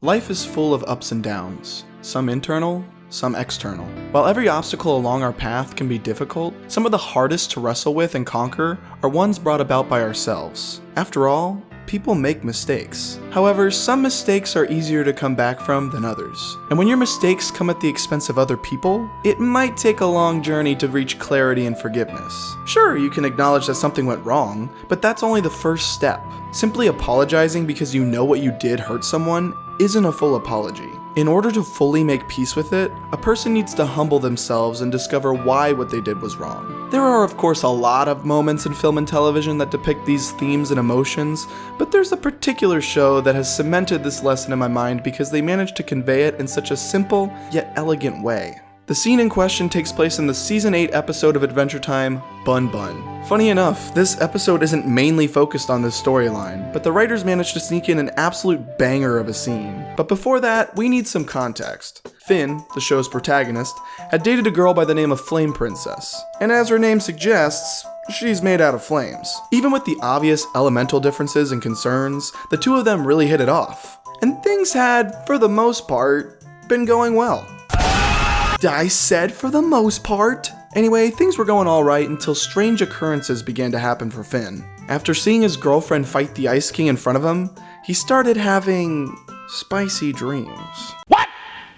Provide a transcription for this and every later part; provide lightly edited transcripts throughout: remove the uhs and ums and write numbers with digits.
Life is full of ups and downs, some internal, some external. While every obstacle along our path can be difficult, some of the hardest to wrestle with and conquer are ones brought about by ourselves. After all, people make mistakes. However, some mistakes are easier to come back from than others. And when your mistakes come at the expense of other people, it might take a long journey to reach clarity and forgiveness. Sure, you can acknowledge that something went wrong, but that's only the first step. Simply apologizing because you know what you did hurt someone isn't a full apology. In order to fully make peace with it, a person needs to humble themselves and discover why what they did was wrong. There are of course a lot of moments in film and television that depict these themes and emotions, but there's a particular show that has cemented this lesson in my mind because they managed to convey it in such a simple yet elegant way. The scene in question takes place in the Season 8 episode of Adventure Time, Bun Bun. Funny enough, this episode isn't mainly focused on this storyline, but the writers managed to sneak in an absolute banger of a scene. But before that, we need some context. Finn, the show's protagonist, had dated a girl by the name of Flame Princess, and as her name suggests, she's made out of flames. Even with the obvious elemental differences and concerns, the two of them really hit it off. And things had, for the most part, been going well. I said for the most part. Anyway, things were going alright until strange occurrences began to happen for Finn. After seeing his girlfriend fight the Ice King in front of him, he started having spicy dreams. What?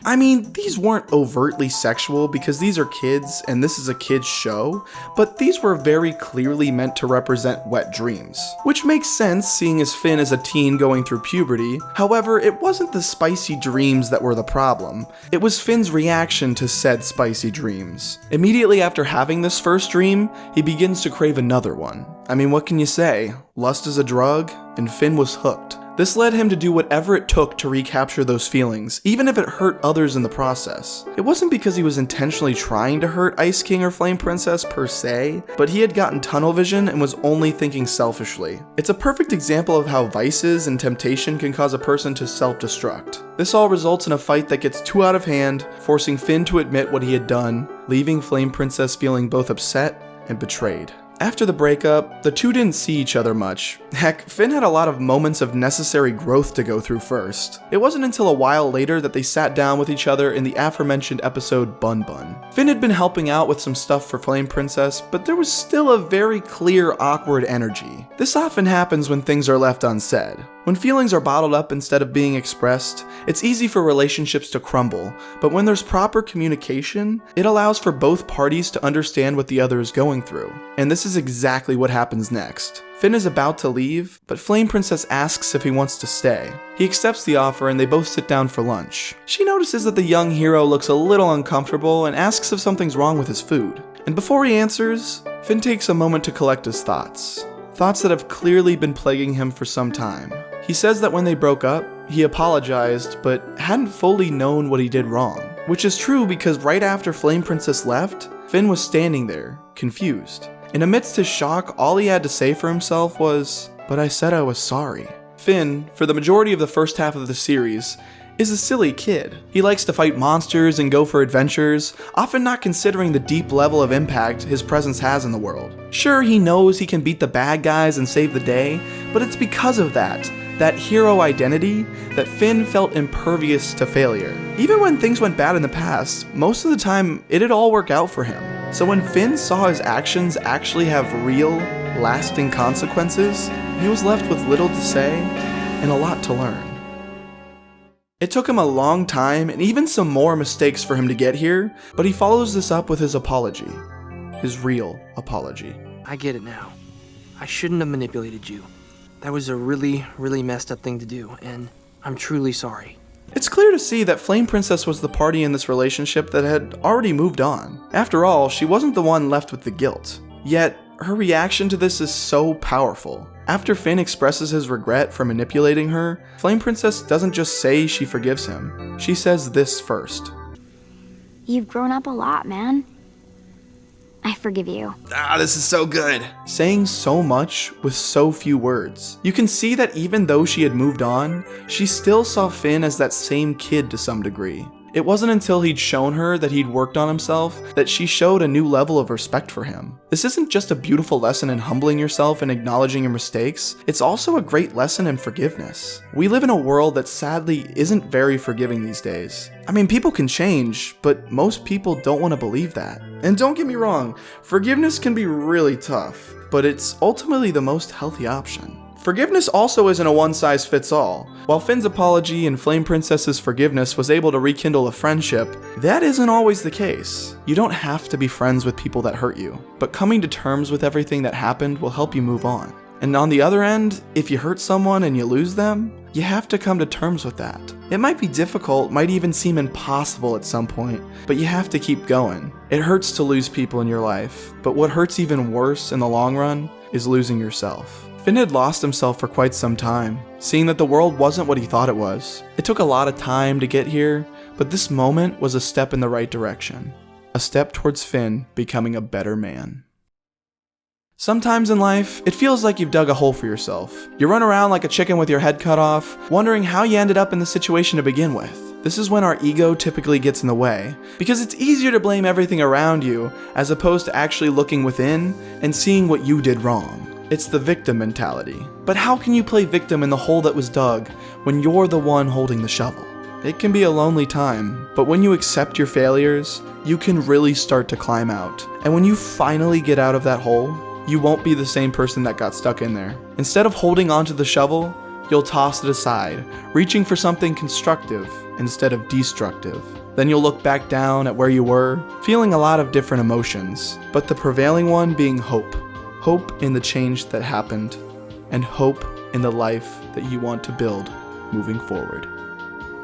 I mean, these weren't overtly sexual because these are kids and this is a kid's show, but these were very clearly meant to represent wet dreams. Which makes sense seeing as Finn is a teen going through puberty. However, it wasn't the spicy dreams that were the problem. It was Finn's reaction to said spicy dreams. Immediately after having this first dream, he begins to crave another one. I mean, what can you say? Lust is a drug, and Finn was hooked. This led him to do whatever it took to recapture those feelings, even if it hurt others in the process. It wasn't because he was intentionally trying to hurt Ice King or Flame Princess per se, but he had gotten tunnel vision and was only thinking selfishly. It's a perfect example of how vices and temptation can cause a person to self-destruct. This all results in a fight that gets too out of hand, forcing Finn to admit what he had done, leaving Flame Princess feeling both upset and betrayed. After the breakup, the two didn't see each other much. Heck, Finn had a lot of moments of necessary growth to go through first. It wasn't until a while later that they sat down with each other in the aforementioned episode Bun Bun. Finn had been helping out with some stuff for Flame Princess, but there was still a very clear awkward energy. This often happens when things are left unsaid. When feelings are bottled up instead of being expressed, it's easy for relationships to crumble, but when there's proper communication, it allows for both parties to understand what the other is going through. And this is exactly what happens next. Finn is about to leave, but Flame Princess asks if he wants to stay. He accepts the offer and they both sit down for lunch. She notices that the young hero looks a little uncomfortable and asks if something's wrong with his food. And before he answers, Finn takes a moment to collect his thoughts. Thoughts that have clearly been plaguing him for some time. He says that when they broke up, he apologized, but hadn't fully known what he did wrong. Which is true because right after Flame Princess left, Finn was standing there, confused. And amidst his shock, all he had to say for himself was, "But I said I was sorry." Finn, for the majority of the first half of the series, is a silly kid. He likes to fight monsters and go for adventures, often not considering the deep level of impact his presence has in the world. Sure, he knows he can beat the bad guys and save the day, but it's because of that hero identity, that Finn felt impervious to failure. Even when things went bad in the past, most of the time it'd all work out for him. So when Finn saw his actions actually have real, lasting consequences, he was left with little to say and a lot to learn. It took him a long time and even some more mistakes for him to get here, but he follows this up with his apology. His real apology. I get it now. I shouldn't have manipulated you. That was a really messed up thing to do, and I'm truly sorry. It's clear to see that Flame Princess was the party in this relationship that had already moved on. After all, she wasn't the one left with the guilt. Yet, her reaction to this is so powerful. After Finn expresses his regret for manipulating her, Flame Princess doesn't just say she forgives him. She says this first. You've grown up a lot, man. I forgive you. This is so good. Saying so much with so few words. You can see that even though she had moved on, she still saw Finn as that same kid to some degree. It wasn't until he'd shown her that he'd worked on himself that she showed a new level of respect for him. This isn't just a beautiful lesson in humbling yourself and acknowledging your mistakes, it's also a great lesson in forgiveness. We live in a world that sadly isn't very forgiving these days. I mean, people can change, but most people don't want to believe that. And don't get me wrong, forgiveness can be really tough, but it's ultimately the most healthy option. Forgiveness also isn't a one-size-fits-all. While Finn's apology and Flame Princess's forgiveness was able to rekindle a friendship, that isn't always the case. You don't have to be friends with people that hurt you, but coming to terms with everything that happened will help you move on. And on the other end, if you hurt someone and you lose them, you have to come to terms with that. It might be difficult, might even seem impossible at some point, but you have to keep going. It hurts to lose people in your life, but what hurts even worse in the long run is losing yourself. Finn had lost himself for quite some time, seeing that the world wasn't what he thought it was. It took a lot of time to get here, but this moment was a step in the right direction. A step towards Finn becoming a better man. Sometimes in life, it feels like you've dug a hole for yourself. You run around like a chicken with your head cut off, wondering how you ended up in the situation to begin with. This is when our ego typically gets in the way, because it's easier to blame everything around you as opposed to actually looking within and seeing what you did wrong. It's the victim mentality. But how can you play victim in the hole that was dug when you're the one holding the shovel? It can be a lonely time, but when you accept your failures, you can really start to climb out. And when you finally get out of that hole, you won't be the same person that got stuck in there. Instead of holding onto the shovel, you'll toss it aside, reaching for something constructive instead of destructive. Then you'll look back down at where you were, feeling a lot of different emotions, but the prevailing one being hope. Hope in the change that happened, and hope in the life that you want to build moving forward.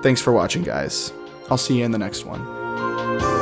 Thanks for watching, guys. I'll see you in the next one.